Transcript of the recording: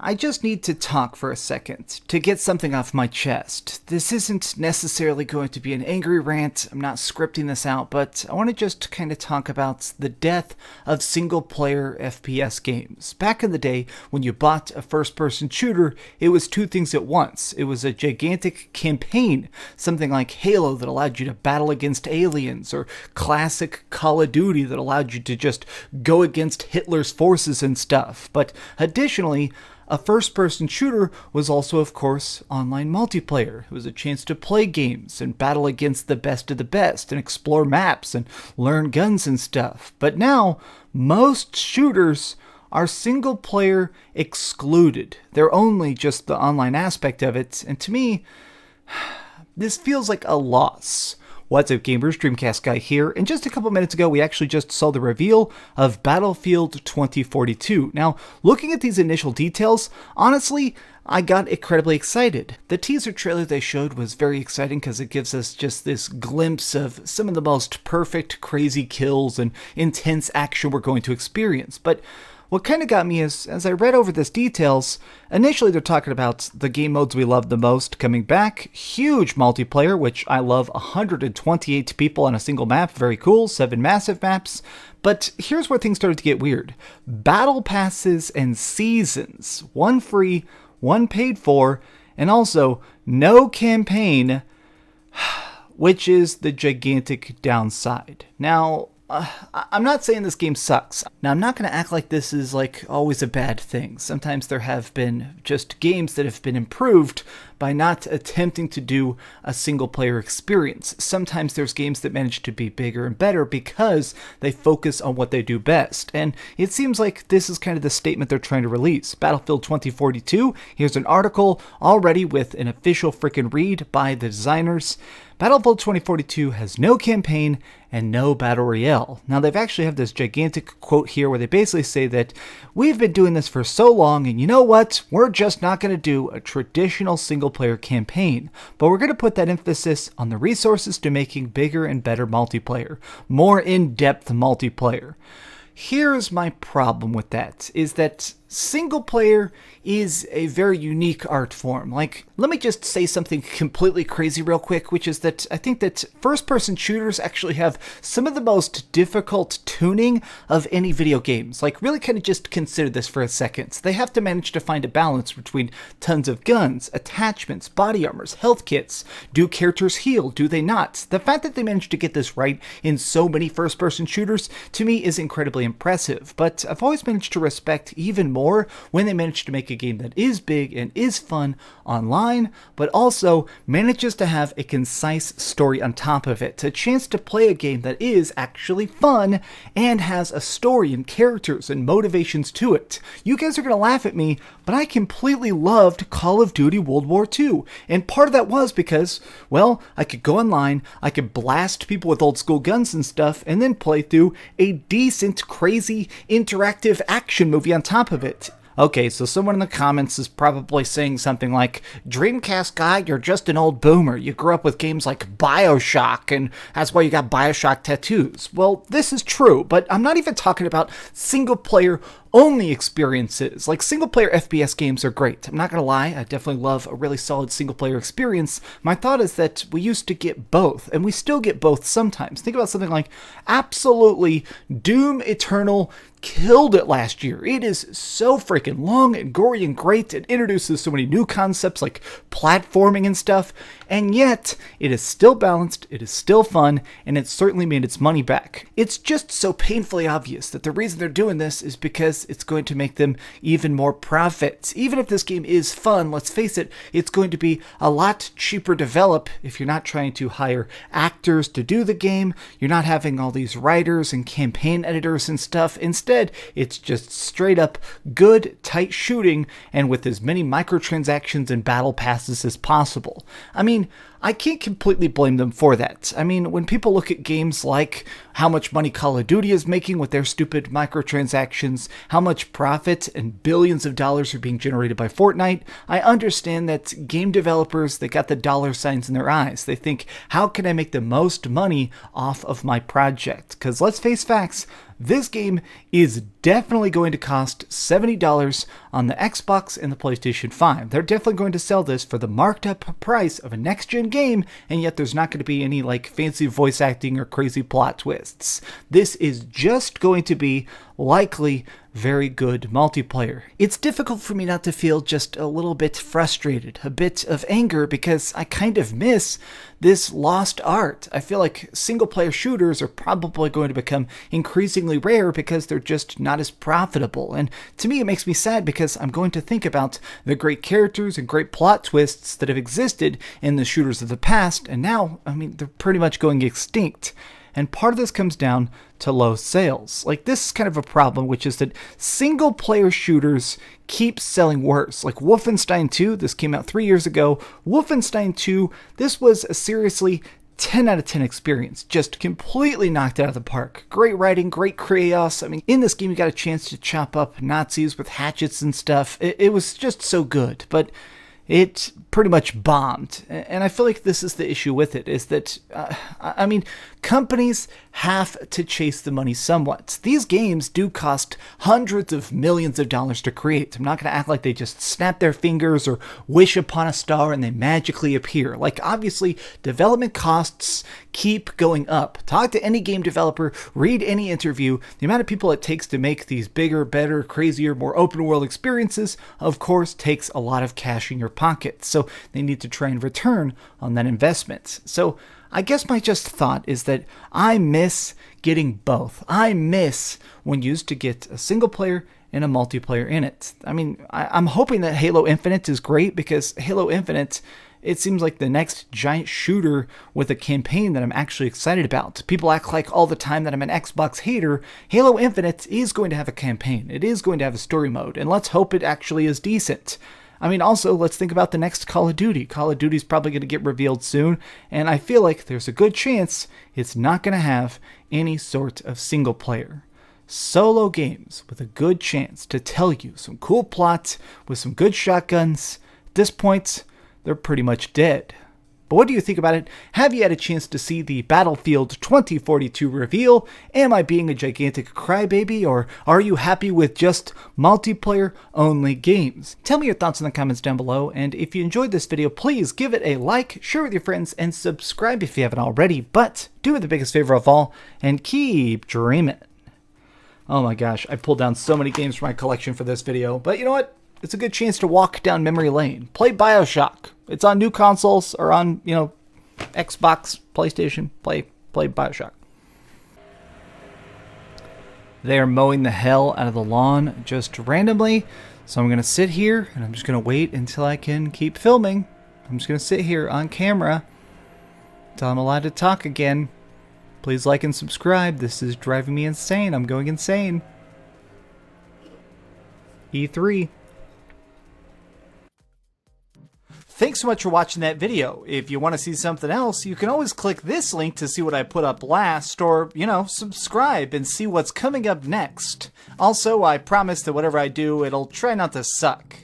I just need to talk for a second to get something off my chest. This isn't necessarily going to be an angry rant, I'm not scripting this out, but I want to just kind of talk about the death of single-player FPS games. Back in the day, when you bought a first-person shooter, it was two things at once. It was a gigantic campaign, something like Halo that allowed you to battle against aliens, or classic Call of Duty that allowed you to just go against Hitler's forces and stuff. But additionally, a first-person shooter was also, of course, online multiplayer. It was a chance to play games and battle against the best of the best and explore maps and learn guns and stuff. But now, most shooters are single-player excluded. They're only just the online aspect of it, and to me, this feels like a loss. What's up, gamers? Dreamcastguy here, and just a couple minutes ago we actually just saw the reveal of Battlefield 2042. Now, looking at these initial details, honestly, I got incredibly excited. The teaser trailer they showed was very exciting because it gives us just this glimpse of some of the most perfect, crazy kills and intense action we're going to experience. But what kind of got me is, as I read over these details, initially they're talking about the game modes we love the most coming back, huge multiplayer, which I love, 128 people on a single map, very cool, 7 massive maps, but here's where things started to get weird. Battle passes and seasons, one free, one paid for, and also no campaign, which is the gigantic downside. Now, I'm not saying this game sucks. Now, I'm not going to act like this is like always a bad thing. Sometimes there have been just games that have been improved by not attempting to do a single player experience. Sometimes there's games that manage to be bigger and better because they focus on what they do best. And it seems like this is kind of the statement they're trying to release. Battlefield 2042, here's an article already with an official freaking read by the designers. Battlefield 2042 has no campaign and no battle royale. Now, they've actually have this gigantic quote here where they basically say that we've been doing this for so long, and you know what? We're just not going to do a traditional single-player campaign, but we're going to put that emphasis on the resources to making bigger and better multiplayer, more in-depth multiplayer. Here's my problem with that, is that single player is a very unique art form. Like, let me just say something completely crazy real quick, which is that I think that first-person shooters actually have some of the most difficult tuning of any video games. Like, really kind of just consider this for a second. They have to manage to find a balance between tons of guns, attachments, body armors, health kits. Do characters heal? Do they not? The fact that they managed to get this right in so many first-person shooters, to me, is incredibly impressive. But I've always managed to respect even more when they manage to make a game that is big and is fun online, but also manages to have a concise story on top of it. A chance to play a game that is actually fun and has a story and characters and motivations to it. You guys are going to laugh at me, but I completely loved Call of Duty World War II. And part of that was because, well, I could go online, I could blast people with old school guns and stuff, and then play through a decent, crazy, interactive action movie on top of it. Okay, so someone in the comments is probably saying something like, Dreamcastguy, you're just an old boomer. You grew up with games like BioShock, and that's why you got BioShock tattoos. Well, this is true, but I'm not even talking about single-player only experiences. Like, single-player FPS games are great. I'm not gonna lie, I definitely love a really solid single-player experience. My thought is that we used to get both, and we still get both sometimes. Think about something like, absolutely, Doom Eternal killed it last year. It is so freaking long and gory and great. It introduces so many new concepts like platforming and stuff, and yet it is still balanced, it is still fun, and it certainly made its money back. It's just so painfully obvious that the reason they're doing this is because it's going to make them even more profit. Even if this game is fun, let's face it, it's going to be a lot cheaper to develop if you're not trying to hire actors to do the game, you're not having all these writers and campaign editors and stuff. Instead, it's just straight up good, tight shooting, and with as many microtransactions and battle passes as possible. I mean, I can't completely blame them for that. I mean, when people look at games like how much money Call of Duty is making with their stupid microtransactions, how much profit and billions of dollars are being generated by Fortnite, I understand that game developers, they got the dollar signs in their eyes. They think, how can I make the most money off of my project? Because let's face facts, this game is definitely going to cost $70 on the Xbox and the PlayStation 5. They're definitely going to sell this for the marked up price of a next-gen game, and yet there's not going to be any like fancy voice acting or crazy plot twists. This is just going to be likely very good multiplayer. It's difficult for me not to feel just a little bit frustrated, a bit of anger, because I kind of miss this lost art. I feel like single-player shooters are probably going to become increasingly rare because they're just not as profitable. And to me, it makes me sad because I'm going to think about the great characters and great plot twists that have existed in the shooters of the past, and now, I mean, they're pretty much going extinct. And part of this comes down to low sales. Like, this is kind of a problem, which is that single-player shooters keep selling worse. Like Wolfenstein 2, this came out 3 years ago. Wolfenstein 2, this was a seriously 10 out of 10 experience. Just completely knocked out of the park. Great writing, great chaos. I mean, in this game, you got a chance to chop up Nazis with hatchets and stuff. It was just so good. But it pretty much bombed. And I feel like this is the issue with it, is that, I mean, companies have to chase the money somewhat. These games do cost hundreds of millions of dollars to create. I'm not going to act like they just snap their fingers or wish upon a star and they magically appear. Like, obviously, development costs keep going up. Talk to any game developer, read any interview. The amount of people it takes to make these bigger, better, crazier, more open world experiences, of course, takes a lot of cash in your pocket. So they need to try and return on that investment. So I guess my just thought is that I miss getting both. I miss when used to get a single player and a multiplayer in it. I mean, I'm hoping that Halo Infinite is great, because Halo Infinite, it seems like the next giant shooter with a campaign that I'm actually excited about. People act like all the time that I'm an Xbox hater. Halo Infinite is going to have a campaign. It is going to have a story mode, and let's hope it actually is decent. I mean, also, let's think about the next Call of Duty. Call of Duty's probably going to get revealed soon, and I feel like there's a good chance it's not going to have any sort of single player. Solo games with a good chance to tell you some cool plots with some good shotguns. At this point, they're pretty much dead. But what do you think about it? Have you had a chance to see the Battlefield 2042 reveal? Am I being a gigantic crybaby, or are you happy with just multiplayer-only games? Tell me your thoughts in the comments down below, and if you enjoyed this video, please give it a like, share with your friends, and subscribe if you haven't already. But do me the biggest favor of all, and keep dreaming. Oh my gosh, I pulled down so many games from my collection for this video, but you know what? It's a good chance to walk down memory lane. Play BioShock. It's on new consoles, or on, you know, Xbox, PlayStation. Play BioShock. They are mowing the hell out of the lawn just randomly. So I'm going to sit here and I'm just going to wait until I can keep filming. I'm just going to sit here on camera until I'm allowed to talk again. Please like and subscribe. This is driving me insane. I'm going insane. E3. Thanks so much for watching that video. If you want to see something else, you can always click this link to see what I put up last, or, you know, subscribe and see what's coming up next. Also, I promise that whatever I do, it'll try not to suck.